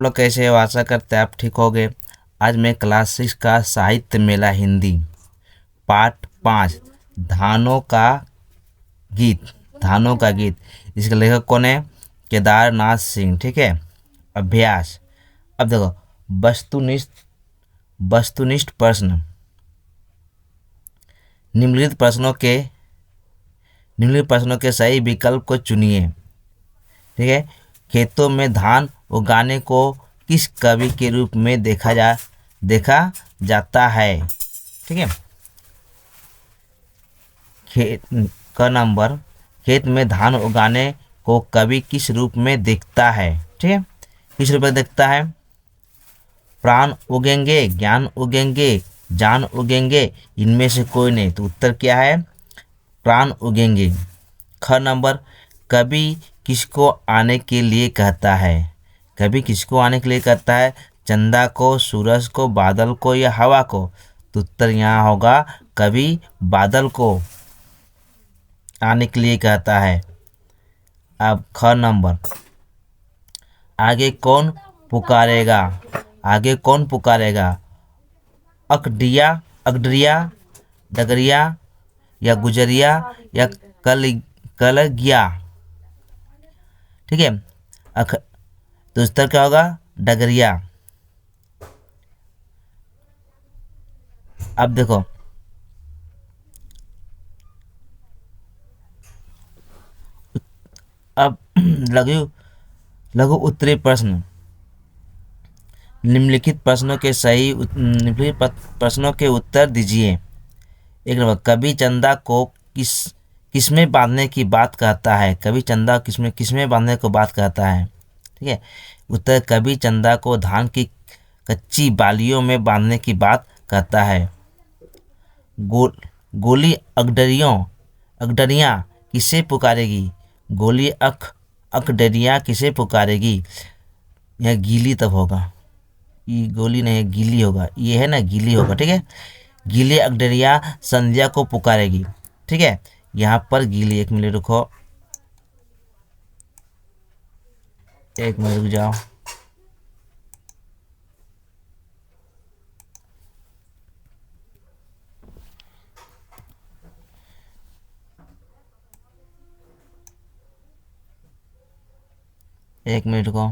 लोग कैसे हो? आशा करते हैं आप ठीक हो गए। आज मैं क्लास 6 का साहित्य मेला हिंदी पार्ट 5 धानों का गीत। धानों का गीत, इसके लेखक कौन है? केदारनाथ सिंह। ठीक है। अभ्यास। अब देखो, वस्तुनिष्ठ वस्तुनिष्ठ प्रश्न। निम्नलिखित प्रश्नों के निम्नलिखित प्रश्नों के सही विकल्प को चुनिए। ठीक है। खेतों में धान उगाने को किस कवि के रूप में देखा जाता है? ठीक है। खेत का नंबर, खेत में धान उगाने को कवि किस रूप में देखता है? ठीक है। किस रूप में देखता है? प्राण उगेंगे, ज्ञान उगेंगे, जान उगेंगे, इनमें से कोई नहीं। तो उत्तर क्या है? प्राण उगेंगे। ख नंबर, कवि किसको आने के लिए कहता है? कवि किसको आने के लिए कहता है? चंदा को, सूरज को, बादल को या हवा को? तो उत्तर यहाँ होगा कवि बादल को आने के लिए कहता है। अब ख नंबर, आगे कौन पुकारेगा? आगे कौन पुकारेगा? अकड़िया, डगरिया या गुजरिया या कलगिया? ठीक है। तो उत्तर क्या होगा? डगरिया। अब देखो, अब लघु लघु उत्तरीय प्रश्न। निम्नलिखित प्रश्नों के उत्तर दीजिए। एक नंबर, कवि चंदा को किसमें बांधने की बात कहता है? कवि चंदा किसमें बांधने को बात कहता है? ठीक है। उत्तर, कवि चंदा को धान की कच्ची बालियों में बांधने की बात कहता है। गोली अगडरियाँ किसे पुकारेगी? गोली अकडरियाँ किसे पुकारेगी? यह गीली तब होगा, ये गोली नहीं, गीली होगा। ये है ना, गीली होगा। ठीक है। गीली अगडरिया संध्या को पुकारेगी। ठीक है। यहाँ पर गीली, एक मिनट रुको, एक मिनट रुक जाओ। एक मिनट रुको।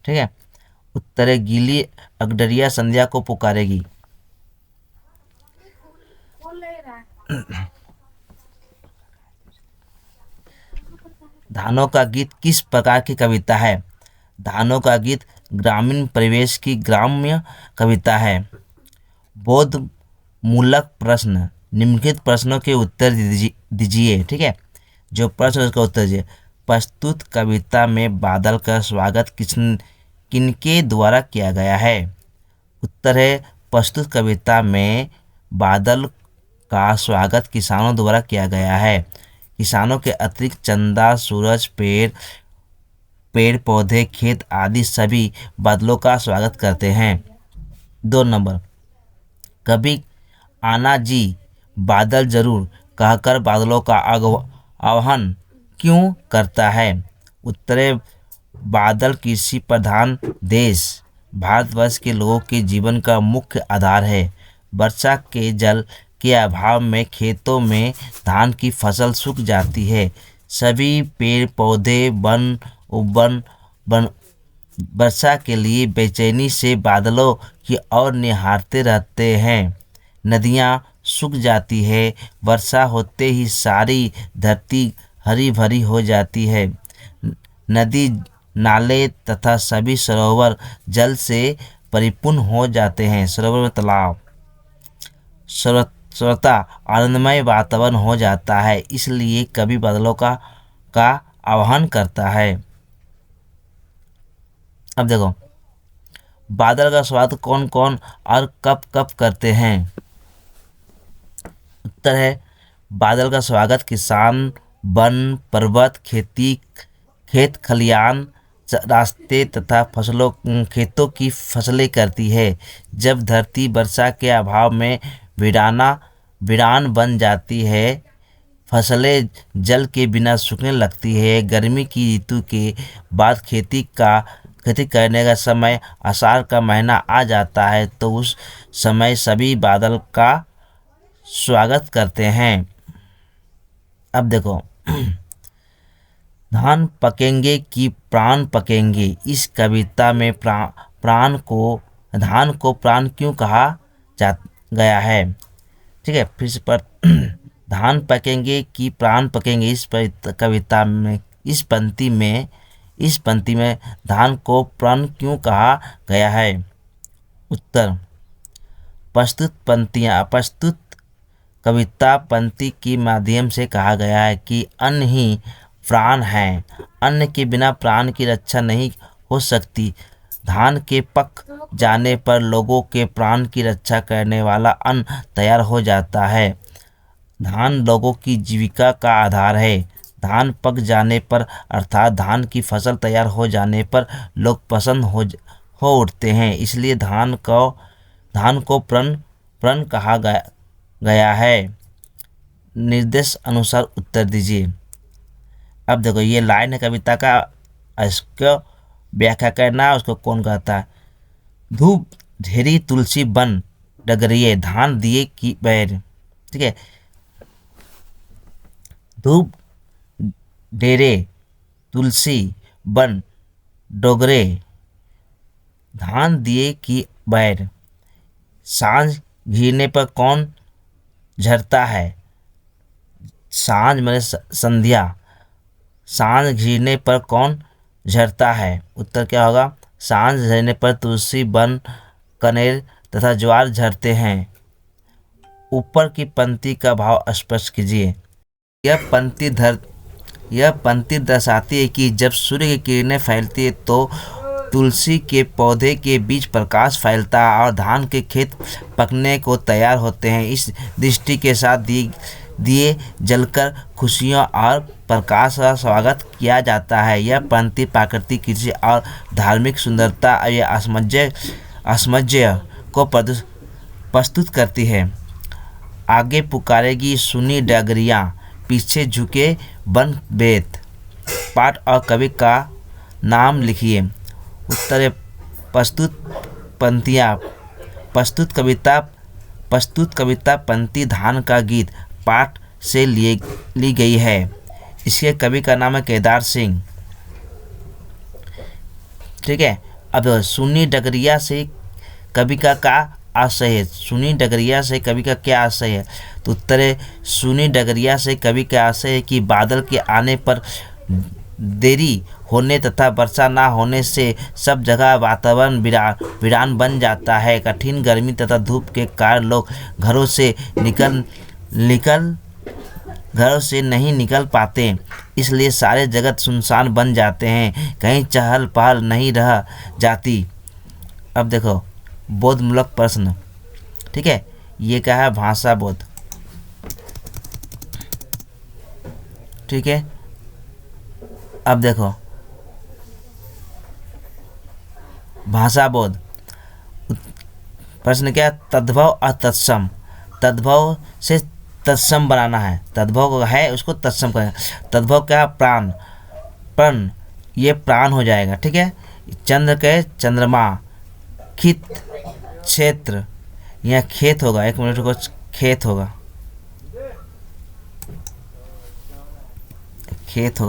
ठीक है। उत्तर है, गीली अगडरिया संध्या को पुकारेगी। धानों का गीत किस प्रकार की कविता है? धानों का गीत ग्रामीण परिवेश की ग्राम्य कविता है। बोध मूलक प्रश्न। निम्नलिखित प्रश्नों के उत्तर दीजिए। ठीक है। जो प्रश्न उसका उत्तर दीजिए। प्रस्तुत कविता में बादल का स्वागत किनके द्वारा किया गया है? उत्तर है, प्रस्तुत कविता में बादल का स्वागत किसानों द्वारा किया गया है। किसानों के अतिरिक्त चंदा, सूरज, पेड़ पौधे, खेत आदि सभी बादलों का स्वागत करते हैं। 2 नंबर, कभी आना जी बादल जरूर कहकर बादलों का आह्वान क्यों करता है? उत्तर, बादल कृषि प्रधान देश भारतवर्ष के लोगों के जीवन का मुख्य आधार है। वर्षा के जल के अभाव में खेतों में धान की फसल सूख जाती है। सभी पेड़ पौधे वन वर्षा के लिए बेचैनी से बादलों की ओर निहारते रहते हैं। नदियाँ सूख जाती है। वर्षा होते ही सारी धरती हरी भरी हो जाती है। नदी, नाले तथा सभी सरोवर जल से परिपूर्ण हो जाते हैं। सरोवर में तालाब, सरता आनंदमय वातावरण हो जाता है। इसलिए कवि बादलों का आह्वान करता है। अब देखो, बादल का स्वागत कौन कौन और कब कब करते हैं? उत्तर है, बादल का स्वागत किसान, वन, पर्वत, खेत खलियान, रास्ते तथा खेतों की फसलें करती है। जब धरती वर्षा के अभाव में वीरान बन जाती है फसलें जल के बिना सूखने लगती है। गर्मी की ऋतु के बाद खेती करने का समय आषाढ़ का महीना आ जाता है, तो उस समय सभी बादल का स्वागत करते हैं। अब देखो, धान पकेंगे कि प्राण पकेंगे, इस कविता में धान को प्राण क्यों कहा जा गया है। ठीक है, फिर से पर धान पकेंगे कि प्राण पकेंगे, कविता में इस पंक्ति में धान को प्राण क्यों कहा गया है। उत्तर, प्रस्तुत कविता पंक्ति के माध्यम से कहा गया है कि अन्न ही प्राण है। अन्न के बिना प्राण की रक्षा नहीं हो सकती। धान के पक जाने पर लोगों के प्राण की रक्षा करने वाला अन्न तैयार हो जाता है। धान लोगों की जीविका का आधार है। धान पक जाने पर अर्थात धान की फसल तैयार हो जाने पर लोग प्रसन्न हो उठते हैं, इसलिए धान को प्रण कहा गया है। निर्देश अनुसार उत्तर दीजिए। अब देखो, ये लाइन है कविता का, इसको व्याख्या करना, उसको कौन कहता है। धूप ढेरी तुलसी बन डगरिए, धान दिए की बैर। ठीक है, धूप डेरे तुलसी बन डोगरे, धान दिए की बैर। सांझ घिरने पर कौन झरता है। सांझ मैंने संध्या, सांझ घिरने पर कौन झरता है। उत्तर क्या होगा, सांझ घिरने पर तुलसी बन कनेर तथा ज्वार झरते हैं। ऊपर की पंक्ति का भाव स्पष्ट कीजिए। यह पंक्ति दर्शाती है कि जब सूर्य की किरणें फैलती है तो तुलसी के पौधे के बीच प्रकाश फैलता है और धान के खेत पकने को तैयार होते हैं। इस दृष्टि के साथ दिए जलकर खुशियों और प्रकाश का स्वागत किया जाता है। यह पंक्ति प्राकृतिक कृषि और धार्मिक सुंदरता या आसमंजस्य को प्रस्तुत करती है। आगे पुकारेगी सुनी डगरियाँ, पीछे झुके बन बेत। पाठ और कवि का नाम लिखिए। उत्तर, प्रस्तुत कविता पंक्ति धान का गीत पाठ से ली गई है। इसके कवि का नाम है केदार सिंह। ठीक है, अब सुनी डगरिया से कवि का आशय है। सुनी डगरिया से कवि का क्या आशय है, तो उत्तर है सुनी डगरिया से कवि का आशय है कि बादल के आने पर देरी होने तथा वर्षा ना होने से सब जगह वातावरण वीरान बन जाता है। कठिन गर्मी तथा धूप के कारण लोग घरों से नहीं निकल पाते, इसलिए सारे जगत सुनसान बन जाते हैं, कहीं चहल पहल नहीं रह जाती। अब देखो, बोधमूलक प्रश्न। ठीक है, ये क्या है, भाषा बोध। ठीक है, अब देखो भाषा बोध। प्रश्न क्या है, तद्भव और तत्सम। तद्भव से तत्सम बनाना है। तद्भव है उसको तत्सम करना। तद्भव क्या है, प्राण, ये प्राण हो जाएगा। ठीक है, चंद्र के चंद्रमा, खित क्षेत्र, यहाँ खेत होगा। एक मिनट को, खेत होगा,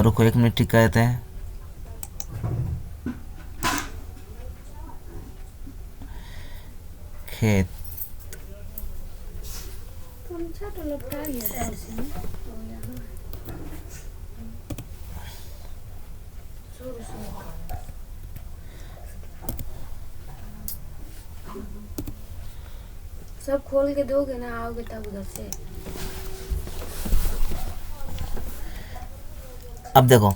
रुको एक मिनट, ठीक कहते हैं। खेत, सब खोल के दोगे ना, आओगे तब उधर से। अब देखो,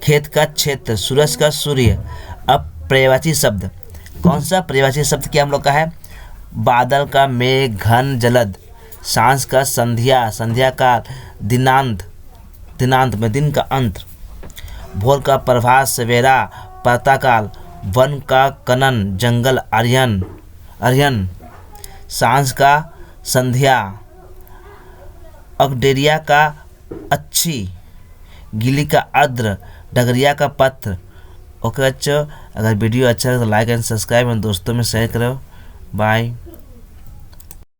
खेत का क्षेत्र, सूरज का सूर्य। अब पर्यायवाची शब्द, कौन सा पर्यायवाची शब्द क्या हम लोग का है, बादल का मेघ, घन जलद। सांझ का संध्या, संध्या का दिनांत में दिन का अंत। भोर का प्रभात, सवेरा, प्रातःकाल। वन का कनन, जंगल, अर्यन। सांझ का संध्या, अकडेरिया का अच्छी, गिली का आर्द्र, डगरिया का पत्र। ओके बच्चों, अगर वीडियो अच्छा लगे तो लाइक एंड सब्सक्राइब और दोस्तों में शेयर करो। बाय।